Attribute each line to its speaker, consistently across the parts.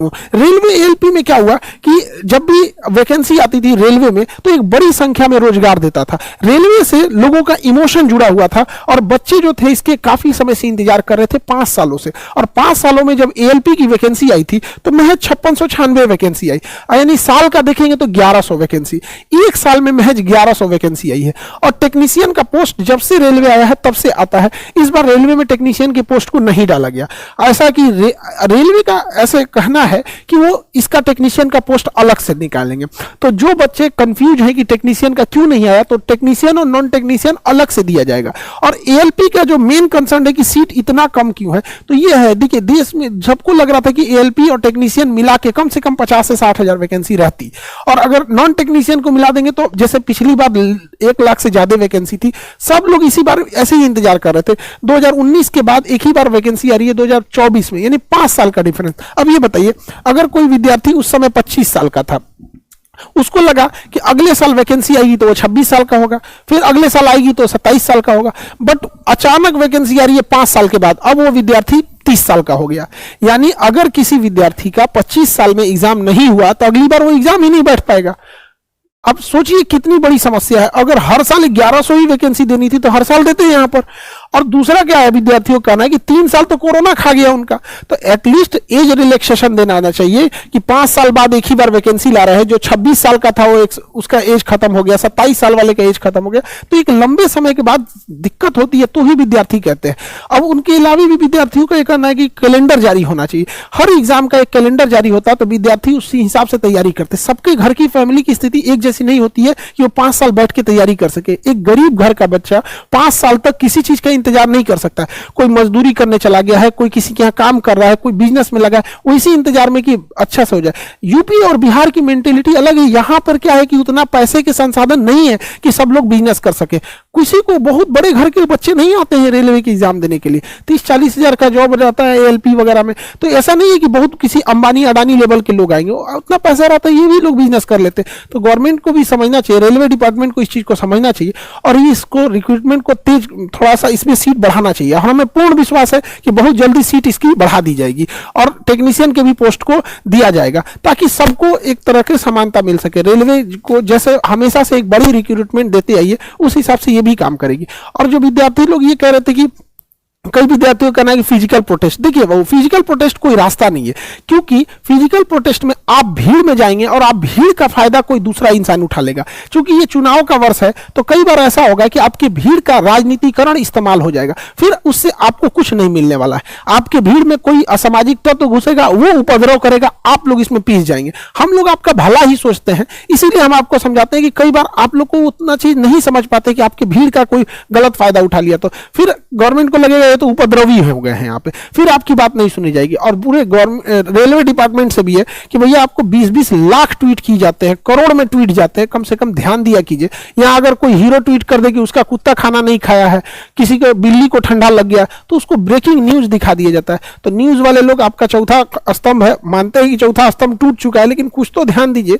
Speaker 1: Railway ALP में क्या हुआ कि जब भी वैकेंसी आती थी रेलवे में तो एक बड़ी संख्या में रोजगार देता था। रेलवे से लोगों का इमोशन जुड़ा हुआ था और बच्चे जो थे इसके काफी समय से इंतजार कर रहे थे, 5 सालों से। और 5 सालों में जब एएलपी की वैकेंसी आई थी तो महज 5696 वैकेंसी आई, यानी साल का देखेंगे तो 1100 वैकेंसी, एक साल में महज 1100 वैकेंसी आई है। और टेक्नीशियन का पोस्ट जब से रेलवे आया है तब से आता है, इस बार रेलवे में टेक्नीशियन के पोस्ट को नहीं डाला गया। ऐसा कि रेलवे का ऐसे कहना है कि वो इसका टेक्नीशियन का पोस्ट अलग से निकालेंगे। तो जो बच्चे कंफ्यूज हैं कि टेक्नीशियन का क्यों नहीं आया, तो टेक्नीशियन और नॉन टेक्नीशियन अलग से दिया जाएगा। और एएलपी का जो मेन कंसर्न है कि सीट इतना कम क्यों है, तो ये है, देखिए देश में सबको लग रहा था कि एएलपी और टेक्नीशियन मिला के कम से कम 50 से 60 हजार वैकेंसी रहती, और अगर नॉन टेक्नीशियन को मिला देंगे तो जैसे पिछली बार 1 लाख से ज्यादा वैकेंसी थी, सब लोग इसी बार ऐसे ही इंतजार कर रहे थे। 2019 के बाद एक ही बार वैकेंसी आ रही है 2024 में, यानी 5 साल का डिफरेंस। अब ये बताइए, अगर कोई विद्यार्थी उस समय 25 साल का था, उसको लगा कि अगले साल वैकेंसी आएगी तो वो 26 साल का होगा, फिर अगले साल आएगी तो 27 साल का होगा, बट अचानक वैकेंसी आ रही है 5 साल के बाद, अब वो विद्यार्थी 30 साल का हो गया। यानी अगर किसी विद्यार्थी का 25 साल में एग्जाम नहीं हुआ तो अगली बार वो एग्जाम ही नहीं बैठ पाएगा। अब सोचिए कितनी बड़ी समस्या है। अगर हर साल 1100 ही वैकेंसी देनी थी तो हर साल देते हैं यहां पर। और दूसरा क्या है, विद्यार्थियों का कहना है कि 3 साल तो कोरोना खा गया उनका, तो एटलीस्ट एज रिलैक्सेशन देना आना चाहिए कि 5 साल बाद एक ही बार वैकेंसी ला रहा है। जो 26 साल का था वो उसका एज खत्म हो गया, 27 साल वाले का एज खत्म हो गया, तो एक लंबे समय के बाद दिक्कत होती है, तो ही विद्यार्थी कहते हैं। अब उनके अलावा भी विद्यार्थियों का कहना है कि कैलेंडर जारी होना चाहिए, हर एग्जाम का एक कैलेंडर जारी होता है तो विद्यार्थी उसी हिसाब से तैयारी करते। सबके घर की फैमिली की स्थिति एक जैसी नहीं होती है कि वो 5 साल बैठ के तैयारी कर सके। एक गरीब घर का बच्चा 5 साल तक किसी चीज का इंतजार नहीं कर सकता। कोई मजदूरी करने चला गया है, कोई किसी के यहाँ काम कर रहा है, कोई बिजनेस में लगा है, वो इसी इंतजार में कि अच्छा से हो जाए। यूपी और बिहार की मेंटेलिटी अलग है। यहां पर क्या है कि उतना पैसे के संसाधन नहीं है कि सब लोग बिजनेस कर सके। किसी को, बहुत बड़े घर के बच्चे नहीं आते हैं रेलवे के एग्जाम देने के लिए, 30-40 हजार का जॉब रहता है एएलपी वगैरह में, तो ऐसा नहीं है कि बहुत किसी अंबानी अडानी लेवल के लोग आएंगे, उतना पैसा रहता है, ये भी लोग बिजनेस कर लेते। तो गवर्नमेंट को भी समझना चाहिए, रेलवे डिपार्टमेंट को इस चीज को समझना चाहिए और इसको रिक्रूटमेंट को तेज, थोड़ा सा इसमें सीट बढ़ाना चाहिए। हमें पूर्ण विश्वास है कि बहुत जल्दी सीट इसकी बढ़ा दी जाएगी और टेक्नीशियन के भी पोस्ट को दिया जाएगा ताकि सबको एक तरह की समानता मिल सके। रेलवे को जैसे हमेशा से एक बड़ी रिक्रूटमेंट देते आई है, उस हिसाब से ये भी काम करेगी। और जो विद्यार्थी लोग ये कह रहे थे कि कई विद्यार्थियों का कहना है कि फिजिकल प्रोटेस्ट, देखिए वो फिजिकल प्रोटेस्ट कोई रास्ता नहीं है, क्योंकि फिजिकल प्रोटेस्ट में आप भीड़ में जाएंगे और आप भीड़ का फायदा कोई दूसरा इंसान उठा लेगा। क्योंकि ये चुनाव का वर्ष है तो कई बार ऐसा होगा कि आपकी भीड़ का राजनीतिकरण इस्तेमाल हो जाएगा, फिर उससे आपको कुछ नहीं मिलने वाला है। आपके भीड़ में कोई असामाजिक तत्व तो घुसेगा, वो उपद्रव करेगा, आप लोग इसमें पीस जाएंगे। हम लोग आपका भला ही सोचते हैं, इसीलिए हम आपको समझाते हैं कि कई बार आप लोग को उतना चीज नहीं समझ पाते कि आपकी भीड़ का कोई गलत फायदा उठा लिया तो फिर गवर्नमेंट को लगेगा तो उपद्रवी हो गए हैं यहाँ पे, फिर आपकी बात नहीं सुनी जाएगी। और पूरे रेलवे डिपार्टमेंट से भी है कि भैया आपको 20-20 लाख ट्वीट किए जाते हैं, करोड़ में ट्वीट जाते हैं, कम से कम ध्यान दिया कीजिए। यहाँ अगर कोई हीरो ट्वीट कर दे कि उसका कुत्ता खाना नहीं खाया है, किसी को बिल्ली को ठंडा लग गया, तो उसको ब्रेकिंग न्यूज दिखा दिया जाता है। तो न्यूज वाले लोग आपका चौथा स्तंभ है, मानते हैं कि चौथा स्तंभ टूट चुका है, लेकिन कुछ तो ध्यान दीजिए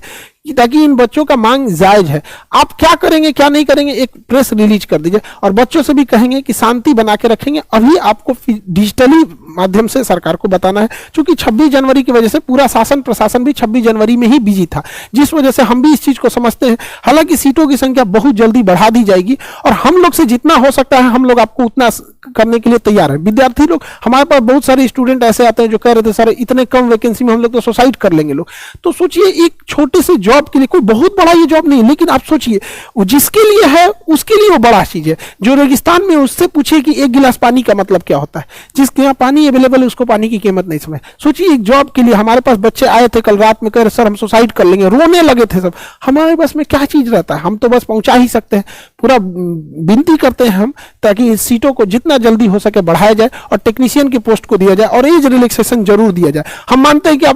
Speaker 1: ताकि इन बच्चों का मांग जायज है। आप क्या करेंगे क्या नहीं करेंगे एक प्रेस रिलीज कर दीजिए और बच्चों से भी कहेंगे कि शांति बना के रखेंगे। अभी आपको डिजिटली माध्यम से सरकार को बताना है, क्योंकि 26 जनवरी की वजह से पूरा शासन प्रशासन भी 26 जनवरी में ही बिजी था, जिस वजह से हम भी इस चीज को समझते हैं। हालांकि सीटों की संख्या बहुत जल्दी बढ़ा दी जाएगी और हम लोग से जितना हो सकता है हम लोग आपको उतना करने के लिए तैयार है। विद्यार्थी लोग, हमारे पास बहुत सारे स्टूडेंट ऐसे आते हैं जो कह रहे थे सर इतने कम वैकेंसी में हम लोग तो सुसाइड कर लेंगे लोग। तो सोचिए एक छोटे से जॉब के लिए, कोई बहुत बड़ा ये जॉब नहीं, लेकिन आप सोचिए जिसके लिए है उसके लिए वो बड़ा चीज है। जो रेगिस्तान में उससे पूछे कि एक गिलास पानी का मतलब क्या होता है, जिसके यहाँ पानी अवेलेबल है उसको पानी की कीमत नहीं समझ। सोचिए एक जॉब के लिए हमारे पास बच्चे आए थे कल रात में, कह रहे सर हम सुसाइड कर लेंगे, रोने लगे थे सब। हमारे पास में क्या चीज रहता है, हम तो बस पहुंचा ही सकते हैं। पूरा विनती करते हैं हम ताकि सीटों को जितना जल्दी हो सके बढ़ाया जाए और टेक्नीशियन की पोस्ट को दिया जाए और एज रिलैक्सेशन जरूर दिया जाए। हम मानते हैं कि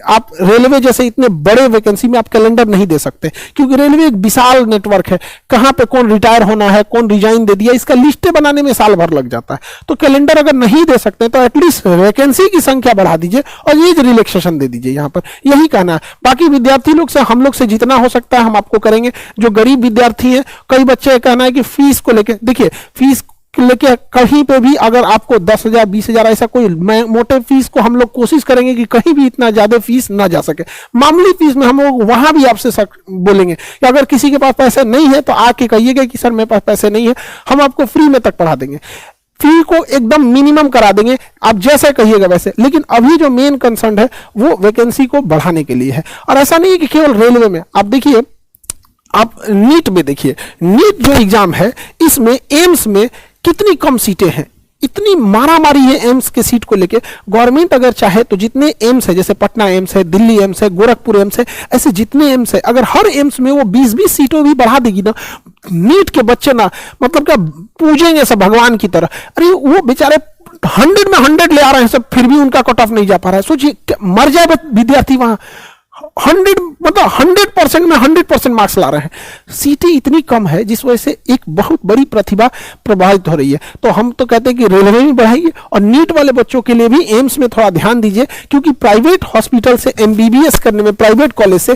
Speaker 1: आप रेलवे जैसे इतने बड़े वैकेंसी में आप कैलेंडर नहीं दे सकते, क्योंकि रेलवे एक विशाल नेटवर्क है, कहां पे कौन रिटायर होना है, कौन रिजाइन दे दिया, इसका लिस्टें बनाने में साल भर लग जाता है। तो कैलेंडर अगर नहीं दे सकते तो एटलीस्ट वैकेंसी की संख्या बढ़ा दीजिए और एज रिलैक्सेशन दे दीजिए। यहाँ पर यही कहना है। बाकी विद्यार्थी लोग से हम लोग से जितना हो सकता है हम आपको करेंगे। जो गरीब विद्यार्थी हैं, कई बच्चे कहना है कि फीस को लेकर, देखिए फीस लेके कहीं पे भी अगर आपको 10,000 20,000 ऐसा कोई मोटे फीस को हम लोग कोशिश करेंगे कि कहीं भी इतना ज्यादा फीस ना जा सके। मामूली फीस में हम लोग वहां भी आपसे बोलेंगे कि अगर किसी के पास पैसे नहीं है तो आके कहिएगा कि सर मेरे पास पैसे नहीं है, हम आपको फ्री में तक पढ़ा देंगे, फी को एकदम मिनिमम करा देंगे, आप जैसे कहिएगा वैसे। लेकिन अभी जो मेन कंसर्न है वो वैकेंसी को बढ़ाने के लिए है। और ऐसा नहीं है कि केवल रेलवे में, आप देखिए, आप नीट में देखिए, नीट जो एग्जाम है इसमें एम्स में कितनी कम सीटें हैं, इतनी मारामारी है एम्स के सीट को लेके। गवर्नमेंट अगर चाहे तो जितने एम्स है, जैसे पटना एम्स है, दिल्ली एम्स है, गोरखपुर एम्स है, ऐसे जितने एम्स है, अगर हर एम्स में वो 20-20 सीटों भी बढ़ा देगी ना, नीट के बच्चे ना मतलब क्या पूजेंगे सब भगवान की तरह। अरे वो बेचारे 100 में 100 ले आ रहे हैं सब, फिर भी उनका कट ऑफ नहीं जा पा रहा है। सोचिए मर जाए विद्यार्थी वहां, 100 मतलब 100% में 100% मार्क्स ला रहे हैं। सीटें इतनी कम है जिस वजह से एक बहुत बड़ी प्रतिभा प्रभावित हो रही है। तो हम तो कहते हैं कि रेलवे में बढ़ाइए और नीट वाले बच्चों के लिए भी एम्स में थोड़ा ध्यान दीजिए, क्योंकि प्राइवेट हॉस्पिटल से एमबीबीएस करने में, प्राइवेट कॉलेज से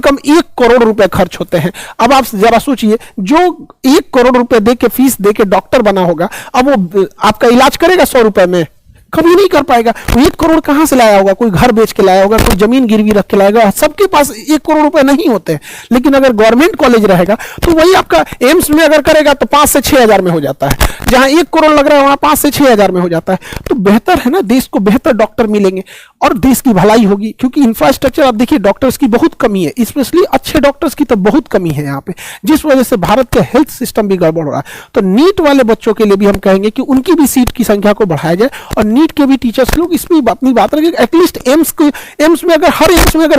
Speaker 1: कम 1 करोड़ रुपए खर्च होते हैं। अब आप जरा सोचिए, जो 1 करोड़ रुपए दे के फीस दे के डॉक्टर बना होगा, अब वो आपका इलाज करेगा 100 रुपए में? कभी नहीं कर पाएगा। 1 करोड़ कहां से लाया होगा? कोई घर बेच के लाया होगा, कोई जमीन गिरवी रख के लाएगा। सबके पास 1 करोड़ रुपए नहीं होते हैं। लेकिन अगर गवर्नमेंट कॉलेज रहेगा तो वही आपका एम्स में अगर करेगा तो 5 से 6 हजार में हो जाता है, जहां 1 करोड़ लग रहा है वहां 5 से 6 हजार में हो जाता है। तो बेहतर है ना, देश को बेहतर डॉक्टर मिलेंगे और देश की भलाई होगी। क्योंकि इंफ्रास्ट्रक्चर, आप देखिए डॉक्टर्स की बहुत कमी है, स्पेशली अच्छे डॉक्टर्स की तो बहुत कमी है यहाँ पे, जिस वजह से भारत का हेल्थ सिस्टम भी गड़बड़ हो रहा है। तो नीट वाले बच्चों के लिए भी हम कहेंगे कि उनकी भी सीट की संख्या को बढ़ाया जाए और नीट के भी टीचर्स लोग इसमें अपनी बात रखें। एटलीस्ट एम्स में अगर हर एम्स में अगर